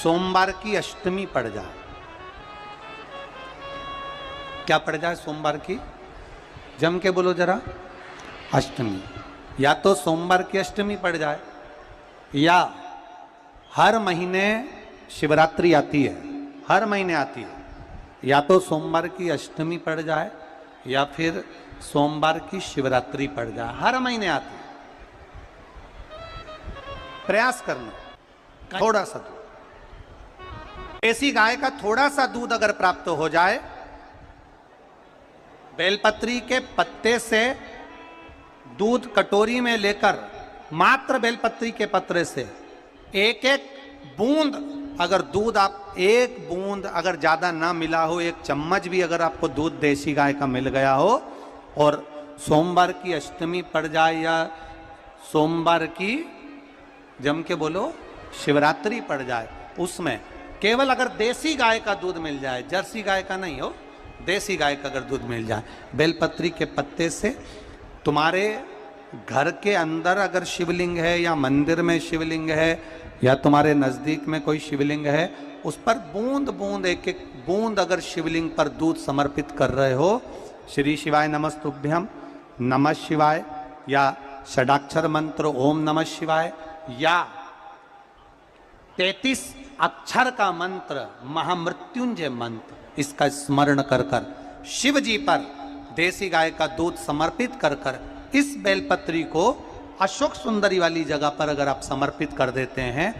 सोमवार की अष्टमी पड़ जाए, क्या पड़ जाए सोमवार की? जम के बोलो जरा, अष्टमी। या तो सोमवार की अष्टमी पड़ जाए, या हर महीने शिवरात्रि आती है, हर महीने आती है, या तो सोमवार की अष्टमी पड़ जाए या फिर सोमवार की शिवरात्रि पड़ जाए, हर महीने आती है। प्रयास करना, थोड़ा सा दूध, देसी गाय का थोड़ा सा दूध अगर प्राप्त हो जाए, बेलपत्री के पत्ते से दूध कटोरी में लेकर, मात्र बेलपत्री के पत्रे से एक एक बूंद, अगर दूध आप एक बूंद अगर ज्यादा ना मिला हो, एक चम्मच भी अगर आपको दूध देसी गाय का मिल गया हो, और सोमवार की अष्टमी पड़ जाए या सोमवार की, जम के बोलो, शिवरात्रि पड़ जाए, उसमें केवल अगर देसी गाय का दूध मिल जाए, जर्सी गाय का नहीं हो, देसी गाय का अगर दूध मिल जाए, बेलपत्री के पत्ते से, तुम्हारे घर के अंदर अगर शिवलिंग है या मंदिर में शिवलिंग है या तुम्हारे नजदीक में कोई शिवलिंग है, उस पर बूंद बूंद, एक एक बूंद अगर शिवलिंग पर दूध समर्पित कर रहे हो, श्री शिवाय नमस्तुभ्यम, नमः शिवाय, या षडाक्षर मंत्र ओम नमः शिवाय, या 33 अक्षर का मंत्र महामृत्युंजय मंत्र, इसका स्मरण कर कर शिव जी पर देसी गाय का दूध समर्पित कर कर इस बेलपत्री को अशोक सुंदरी वाली जगह पर अगर आप समर्पित कर देते हैं,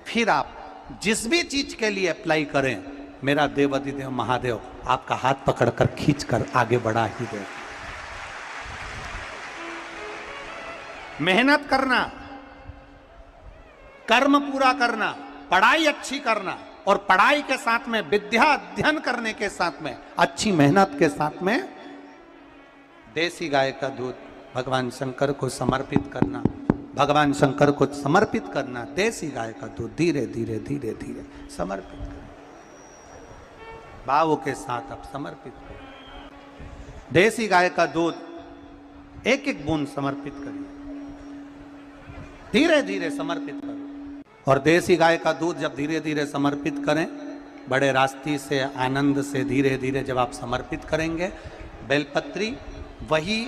फिर आप जिस भी चीज के लिए अप्लाई करें, मेरा देवाधिदेव महादेव आपका हाथ पकड़कर खींचकर आगे बढ़ा ही दे। मेहनत करना, कर्म पूरा करना, पढ़ाई अच्छी करना, और पढ़ाई के साथ में विद्या अध्ययन करने के साथ में अच्छी मेहनत के साथ में देसी गाय का दूध भगवान शंकर को समर्पित करना, भगवान शंकर को समर्पित करना, देसी गाय का दूध धीरे धीरे धीरे धीरे समर्पित करना, भावों के साथ आप समर्पित करें। देसी गाय का दूध एक एक बूंद समर्पित करिए, धीरे धीरे समर्पित करें। और देसी गाय का दूध जब धीरे धीरे समर्पित करें, बड़े रास्ते से, आनंद से धीरे धीरे जब आप समर्पित करेंगे, बेलपत्री वही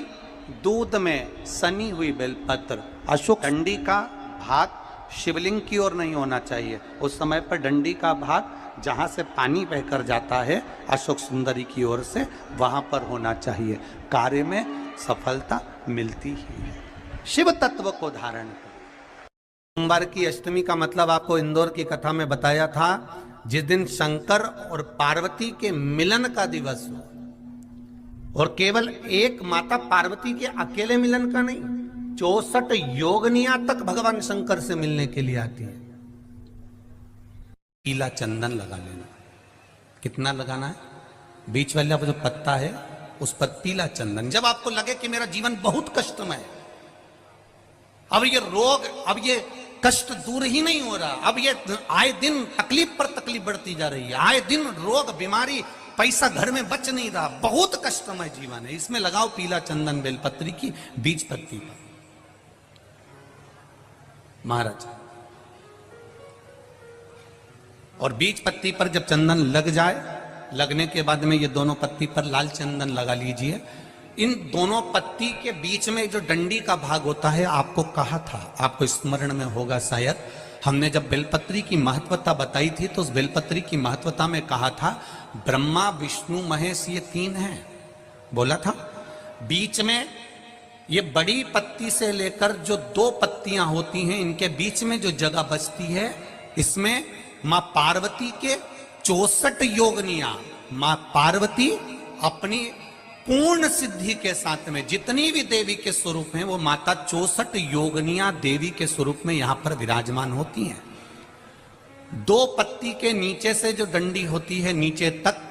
दूध में सनी हुई बेलपत्र, अशोक डंडी का भाग शिवलिंग की ओर नहीं होना चाहिए, उस समय पर डंडी का भाग जहाँ से पानी बहकर जाता है अशोक सुंदरी की ओर से, वहाँ पर होना चाहिए। कार्य में सफलता मिलती ही है। शिव तत्व को धारण कर। सोमवार की अष्टमी का मतलब आपको इंदौर की कथा में बताया था, जिस दिन शंकर और पार्वती के मिलन का दिवस हो, और केवल एक माता पार्वती के अकेले मिलन का नहीं, 64 योगनिया तक भगवान शंकर से मिलने के लिए आती है। पीला चंदन लगा लेना, कितना लगाना है? बीच वाला जो पत्ता है उस पर पीला चंदन। जब आपको लगे कि मेरा जीवन बहुत कष्टमय है, अब ये रोग, अब ये कष्ट दूर ही नहीं हो रहा, अब ये आए दिन तकलीफ पर तकलीफ बढ़ती जा रही है, आए दिन रोग बीमारी, पैसा घर में बच नहीं रहा, बहुत कष्टमय जीवन है, इसमें लगाओ पीला चंदन बेलपत्री की बीज पत्ती पर। महाराज, और बीज पत्ती पर जब चंदन लग जाए, लगने के बाद में ये दोनों पत्ती पर लाल चंदन लगा लीजिए। इन दोनों पत्ती के बीच में जो डंडी का भाग होता है, आपको कहा था, आपको स्मरण में होगा शायद, हमने जब बेलपत्री की महत्वता बताई थी तो उस बेलपत्री की महत्वता में कहा था ब्रह्मा विष्णु महेश ये 3 हैं, बोला था। बीच में ये बड़ी पत्ती से लेकर जो 2 पत्तियां होती हैं, इनके बीच में जो जगह बचती है, इसमें मां पार्वती के 64 योगनिया, मां पार्वती अपनी पूर्ण सिद्धि के साथ में जितनी भी देवी के स्वरूप हैं, वो माता 64 योगनिया देवी के स्वरूप में यहां पर विराजमान होती हैं। 2 पत्ती के नीचे से जो डंडी होती है नीचे तक,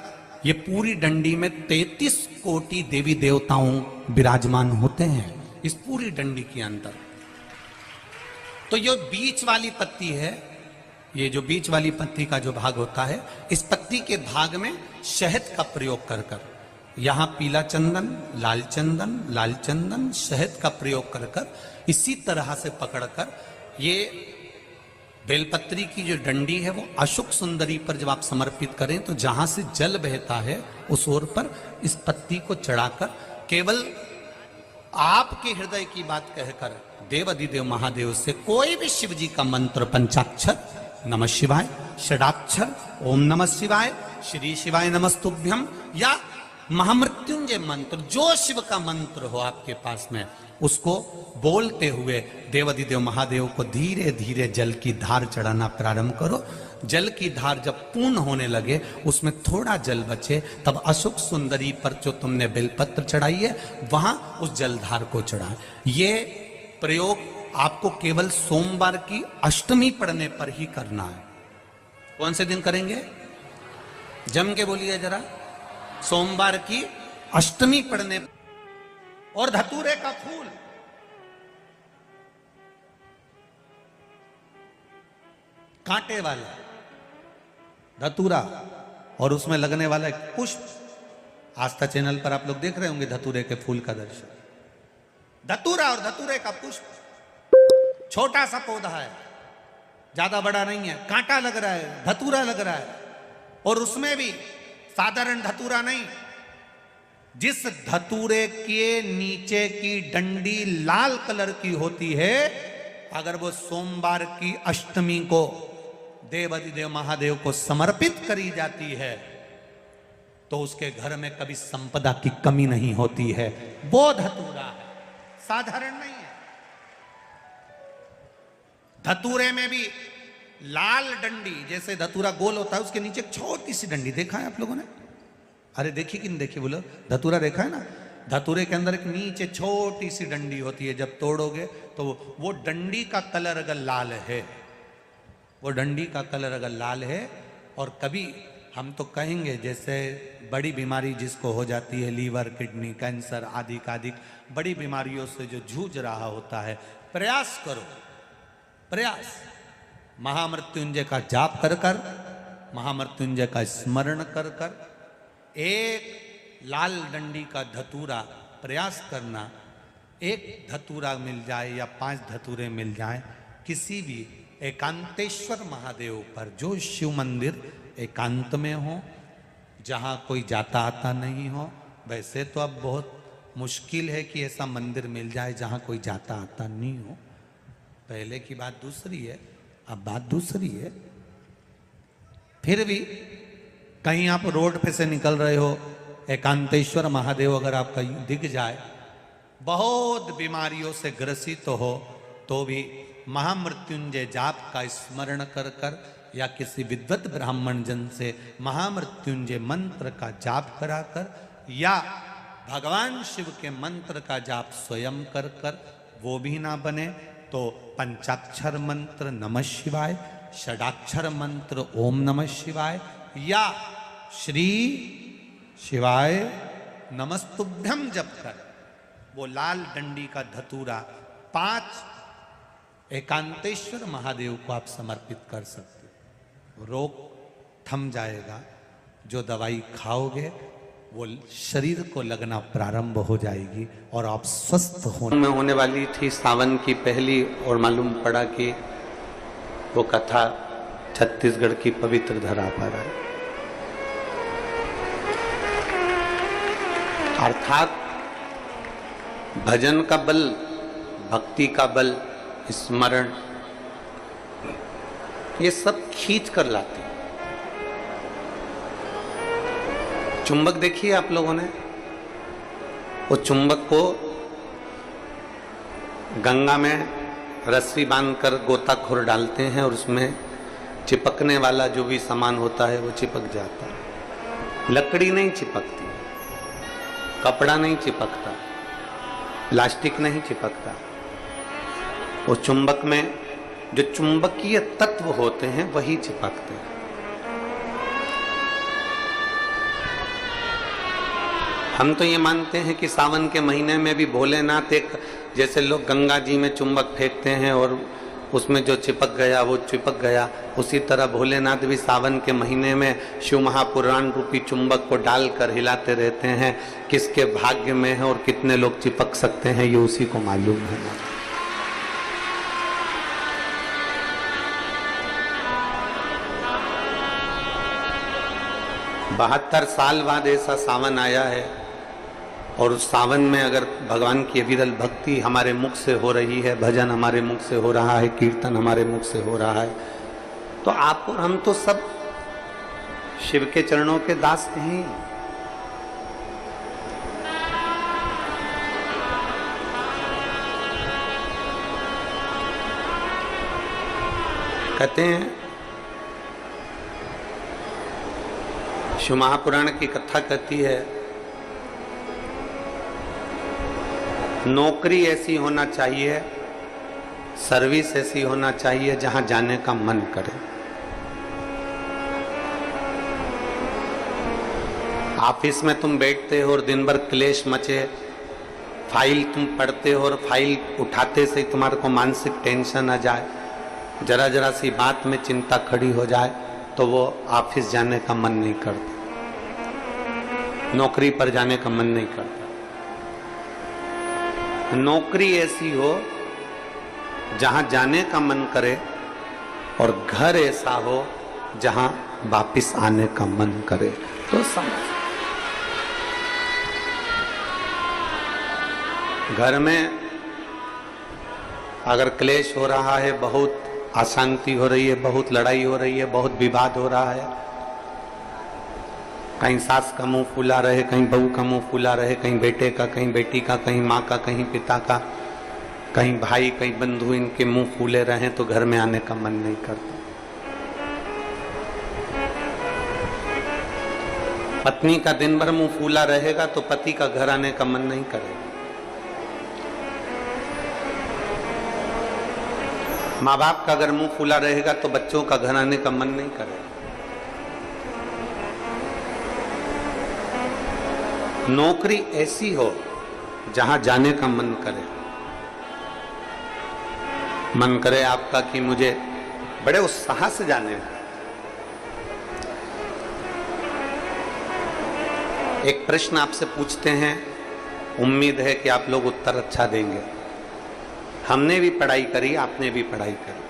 ये पूरी डंडी में 33 कोटि देवी देवताओं विराजमान होते हैं इस पूरी डंडी के अंदर। तो ये बीच वाली पत्ती है, ये जो बीच वाली पत्ती का जो भाग होता है, इस पत्ती के भाग में शहद का प्रयोग कर कर, यहां पीला चंदन, लाल चंदन, शहद का प्रयोग कर कर, इसी तरह से पकड़कर ये बेलपत्री की जो डंडी है वो अशोक सुंदरी पर जब आप समर्पित करें तो जहां से जल बहता है उस ओर पर इस पत्ती को चढ़ाकर केवल आपके हृदय की बात कहकर देवाधिदेव महादेव से कोई भी शिव जी का मंत्र, पंचाक्षर नमः शिवाय, षडाक्षर ओम नमः शिवाय, श्री शिवाय नमस्तुभ्यम या महामृत्युंजय मंत्र, जो शिव का मंत्र हो आपके पास में, उसको बोलते हुए देवाधिदेव महादेव को धीरे धीरे जल की धार चढ़ाना प्रारंभ करो। जल की धार जब पूर्ण होने लगे, उसमें थोड़ा जल बचे, तब अशोक सुंदरी पर जो तुमने बेलपत्र चढ़ाई है वहां उस जलधार को चढ़ाए। ये प्रयोग आपको केवल सोमवार की अष्टमी पढ़ने पर ही करना है। कौन से दिन करेंगे? जम के बोलिए जरा। सोमवार की अष्टमी पढ़ने। और धतूरे का फूल, कांटे वाला धतूरा और उसमें लगने वाला एक पुष्प, आस्था चैनल पर आप लोग देख रहे होंगे धतूरे के फूल का दर्शन। धतूरा और धतूरे का पुष्प छोटा सा पौधा है, ज्यादा बड़ा नहीं है, कांटा लग रहा है, धतूरा लग रहा है, और उसमें भी साधारण धतूरा नहीं, जिस धतूरे के नीचे की डंडी लाल कलर की होती है, अगर वो सोमवार की अष्टमी को देवाधिदेव महादेव को समर्पित करी जाती है तो उसके घर में कभी संपदा की कमी नहीं होती है। वो धतूरा है, साधारण नहीं है। धतूरे में भी लाल डंडी, जैसे धतूरा गोल होता है उसके नीचे एक छोटी सी डंडी, देखा है आप लोगों ने? अरे देखी कि नहीं देखी बोलो? धतूरा देखा है ना? धतूरे के अंदर एक नीचे छोटी सी डंडी होती है, जब तोड़ोगे तो वो डंडी का कलर अगर लाल है, वो डंडी का कलर अगर लाल है, और कभी हम तो कहेंगे जैसे बड़ी बीमारी जिसको हो जाती है, लीवर, किडनी, कैंसर आदि का आदि बड़ी बीमारियों से जो जूझ रहा होता है, प्रयास करो, प्रयास महामृत्युंजय का जाप कर कर, महामृत्युंजय का स्मरण कर कर, एक लाल डंडी का धतूरा प्रयास करना, एक धतूरा मिल जाए या 5 धतूरे मिल जाए किसी भी एकांतेश्वर महादेव पर, जो शिव मंदिर एकांत में हो, जहाँ कोई जाता आता नहीं हो। वैसे तो अब बहुत मुश्किल है कि ऐसा मंदिर मिल जाए जहाँ कोई जाता आता नहीं हो, पहले की बात दूसरी है, अब बात दूसरी है। फिर भी कहीं आप रोड पे से निकल रहे हो, एकांतेश्वर महादेव अगर आपका दिख जाए, बहुत बीमारियों से ग्रसित हो, तो भी महामृत्युंजय जाप का स्मरण कर कर या किसी विद्वत ब्राह्मण जन से महामृत्युंजय मंत्र का जाप कराकर या भगवान शिव के मंत्र का जाप स्वयं कर कर, वो भी ना बने तो पंचाक्षर मंत्र नमः शिवाय, षडाक्षर मंत्र ओम नमः शिवाय या श्री शिवाय नमस्तुभ्यम जप कर वो लाल डंडी का धतूरा 5 एकांतेश्वर महादेव को आप समर्पित कर सकते हो। रोग थम जाएगा, जो दवाई खाओगे वो शरीर को लगना प्रारंभ हो जाएगी और आप स्वस्थ होने वाली थी। सावन की पहली, और मालूम पड़ा कि वो कथा छत्तीसगढ़ की पवित्र धरा पर है। अर्थात भजन का बल, भक्ति का बल, स्मरण, ये सब खींच कर लाते हैं। चुंबक देखिए आप लोगों ने, वो चुंबक को गंगा में रस्सी बांधकर गोताखोर डालते हैं और उसमें चिपकने वाला जो भी सामान होता है वो चिपक जाता है। लकड़ी नहीं चिपकती, कपड़ा नहीं चिपकता, प्लास्टिक नहीं चिपकता। वो चुंबक में जो चुंबकीय तत्व होते हैं वही चिपकते हैं। हम तो ये मानते हैं कि सावन के महीने में भी भोलेनाथ एक, जैसे लोग गंगा जी में चुंबक फेंकते हैं और उसमें जो चिपक गया वो चिपक गया, उसी तरह भोलेनाथ भी सावन के महीने में शिव महापुराण रूपी चुंबक को डालकर हिलाते रहते हैं। किसके भाग्य में है और कितने लोग चिपक सकते हैं ये उसी को मालूम है। 72 साल बाद ऐसा सावन आया है, और उस सावन में अगर भगवान की विरल भक्ति हमारे मुख से हो रही है, भजन हमारे मुख से हो रहा है, कीर्तन हमारे मुख से हो रहा है, तो आप और हम तो सब शिव के चरणों के दास हैं। कहते हैं, शिव महापुराण की कथा कहती है, नौकरी ऐसी होना चाहिए, सर्विस ऐसी होना चाहिए जहां जाने का मन करे। ऑफिस में तुम बैठते हो और दिन भर क्लेश मचे, फाइल तुम पढ़ते हो और फाइल उठाते से तुम्हारे को मानसिक टेंशन आ जाए, जरा जरा सी बात में चिंता खड़ी हो जाए, तो वो ऑफिस जाने का मन नहीं करता, नौकरी पर जाने का मन नहीं करता। नौकरी ऐसी हो जहां जाने का मन करे, और घर ऐसा हो जहां वापिस आने का मन करे। तो समझ, घर में अगर क्लेश हो रहा है, बहुत अशांति हो रही है, बहुत लड़ाई हो रही है, बहुत विवाद हो रहा है, कहीं सास का मुंह फूला रहे, कहीं बहू का मुंह फूला रहे, कहीं बेटे का, कहीं बेटी का, कहीं माँ का, कहीं पिता का, कहीं भाई, कहीं बंधु, इनके मुंह फूले रहे, तो घर में आने का मन नहीं करता। पत्नी का दिन भर मुंह फूला रहेगा तो पति का घर आने का मन नहीं करेगा। माँ बाप का अगर मुंह फूला रहेगा तो बच्चों का घर आने का मन नहीं करेगा। नौकरी ऐसी हो जहां जाने का मन करे, मन करे आपका कि मुझे बड़े उत्साह से जाने हैं। एक प्रश्न आपसे पूछते हैं, उम्मीद है कि आप लोग उत्तर अच्छा देंगे। हमने भी पढ़ाई करी, आपने भी पढ़ाई करी,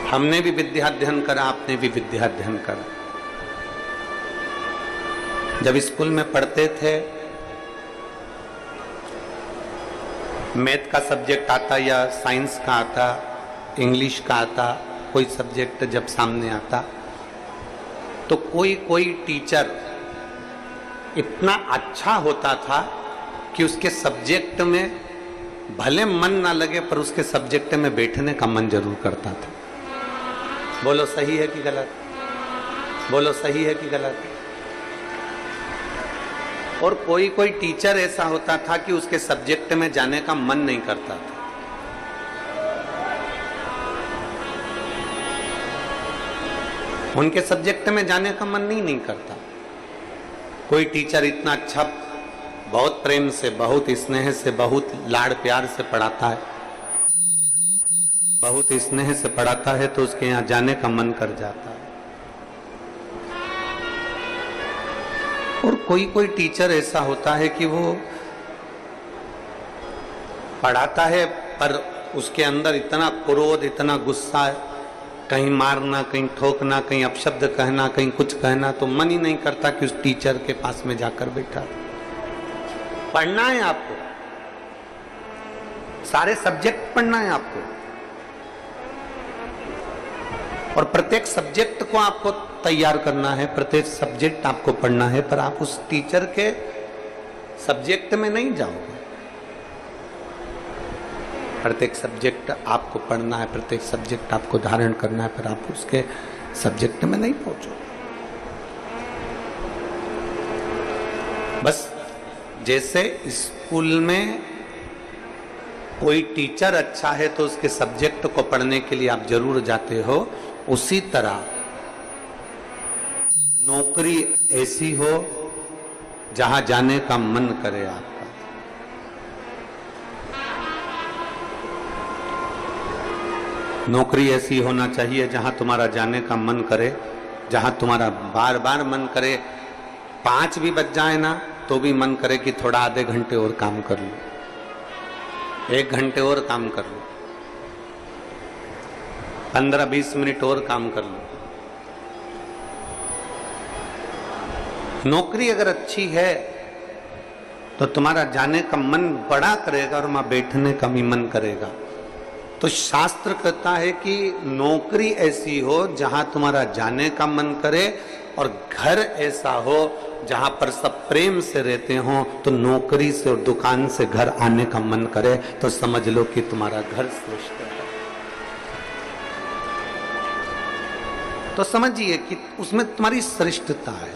हमने भी विद्याध्ययन करा, आपने भी विद्याध्ययन करा। जब स्कूल में पढ़ते थे, मैथ का सब्जेक्ट आता या साइंस का आता, इंग्लिश का आता, कोई सब्जेक्ट जब सामने आता, तो कोई टीचर इतना अच्छा होता था कि उसके सब्जेक्ट में भले मन ना लगे पर उसके सब्जेक्ट में बैठने का मन जरूर करता था। बोलो सही है कि गलत? बोलो सही है कि गलत? और कोई टीचर ऐसा होता था कि उसके सब्जेक्ट में जाने का मन नहीं करता था। उनके सब्जेक्ट में जाने का मन नहीं करता। कोई टीचर इतना अच्छा, बहुत प्रेम से, बहुत स्नेह से, बहुत लाड़ प्यार से पढ़ाता है, बहुत स्नेह से पढ़ाता है, तो उसके यहाँ जाने का मन कर जाता है। और कोई टीचर ऐसा होता है कि वो पढ़ाता है पर उसके अंदर इतना क्रोध, इतना गुस्सा है, कहीं मारना, कहीं ठोकना, कहीं अपशब्द कहना, कहीं कुछ कहना, तो मन ही नहीं करता कि उस टीचर के पास में जाकर बैठा। पढ़ना है आपको, सारे सब्जेक्ट पढ़ना है आपको, और प्रत्येक सब्जेक्ट को आपको तैयार करना है, प्रत्येक सब्जेक्ट आपको पढ़ना है, पर आप उस टीचर के सब्जेक्ट में नहीं जाओगे। प्रत्येक सब्जेक्ट आपको पढ़ना है, प्रत्येक सब्जेक्ट आपको धारण करना है, पर आप उसके सब्जेक्ट में नहीं पहुंचोगे। बस जैसे स्कूल में कोई टीचर अच्छा है तो उसके सब्जेक्ट को पढ़ने के लिए आप जरूर जाते हो, उसी तरह नौकरी ऐसी हो जहां जाने का मन करे आपका। नौकरी ऐसी होना चाहिए जहां तुम्हारा जाने का मन करे, जहां तुम्हारा बार बार मन करे, 5 भी बज जाए ना तो भी मन करे कि थोड़ा आधे घंटे और काम कर लो, 1 घंटे और काम कर लो, 15-20 मिनट और काम कर लो। नौकरी अगर अच्छी है तो तुम्हारा जाने का मन बड़ा करेगा और वहां बैठने का भी मन करेगा। तो शास्त्र कहता है कि नौकरी ऐसी हो जहां तुम्हारा जाने का मन करे, और घर ऐसा हो जहां पर सब प्रेम से रहते हो। तो नौकरी से और दुकान से घर आने का मन करे तो समझ लो कि तुम्हारा घर श्रेष्ठ है। तो समझिए कि उसमें तुम्हारी श्रेष्ठता है।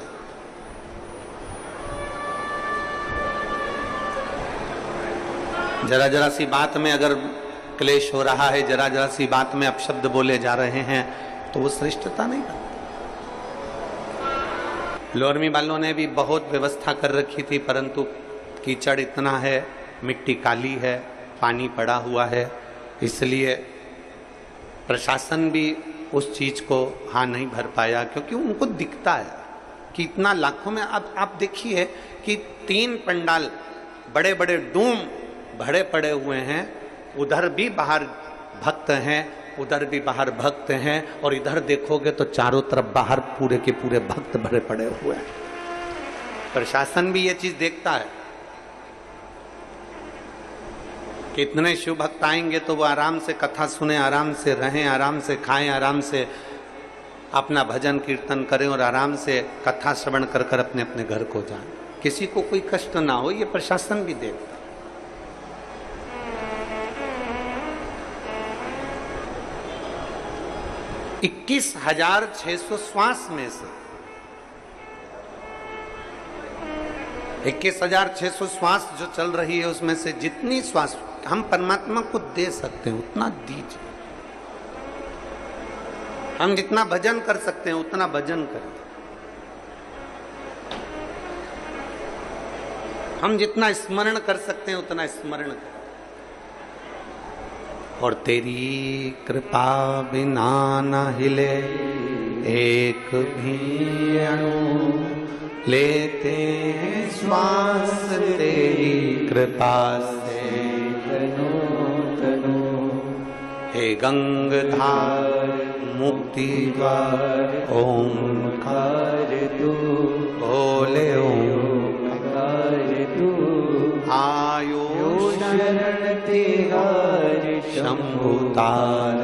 जरा जरा सी बात में अगर क्लेश हो रहा है, जरा जरा सी बात में अपशब्द बोले जा रहे हैं, तो वो श्रेष्ठता नहीं बनती। लोरमी वालों ने भी बहुत व्यवस्था कर रखी थी, परंतु कीचड़ इतना है, मिट्टी काली है, पानी पड़ा हुआ है, इसलिए प्रशासन भी उस चीज को हाँ नहीं भर पाया, क्योंकि उनको दिखता है कि इतना लाखों में। अब आप देखिए कि 3 पंडाल बड़े बड़े डूम भरे पड़े हुए हैं, उधर भी बाहर भक्त हैं, उधर भी बाहर भक्त हैं, और इधर देखोगे तो चारों तरफ बाहर पूरे के पूरे भक्त भरे पड़े हुए हैं। प्रशासन भी ये चीज देखता है कि इतने शिव भक्त आएंगे तो वो आराम से कथा सुने, आराम से रहें, आराम से खाएं, आराम से अपना भजन कीर्तन करें और आराम से कथा श्रवण कर कर अपने अपने घर को जाएं, किसी को कोई कष्ट ना हो। ये प्रशासन भी देखता है। 21,600 श्वास में से 21,600 श्वास जो चल रही है, उसमें से जितनी श्वास हम परमात्मा को दे सकते हैं उतना दीजिए। हम जितना भजन कर सकते हैं उतना भजन करें। हम जितना स्मरण कर सकते हैं उतना स्मरण करें। और तेरी कृपा बिना न हिले एक भी अणु, लेते हैं श्वास तेरी कृपा से तनो तनो। हे गंगाधार मुक्ति द्वार ओंकार तू, बोले ओंकार तू। आयो शरण तिहार शंभु तार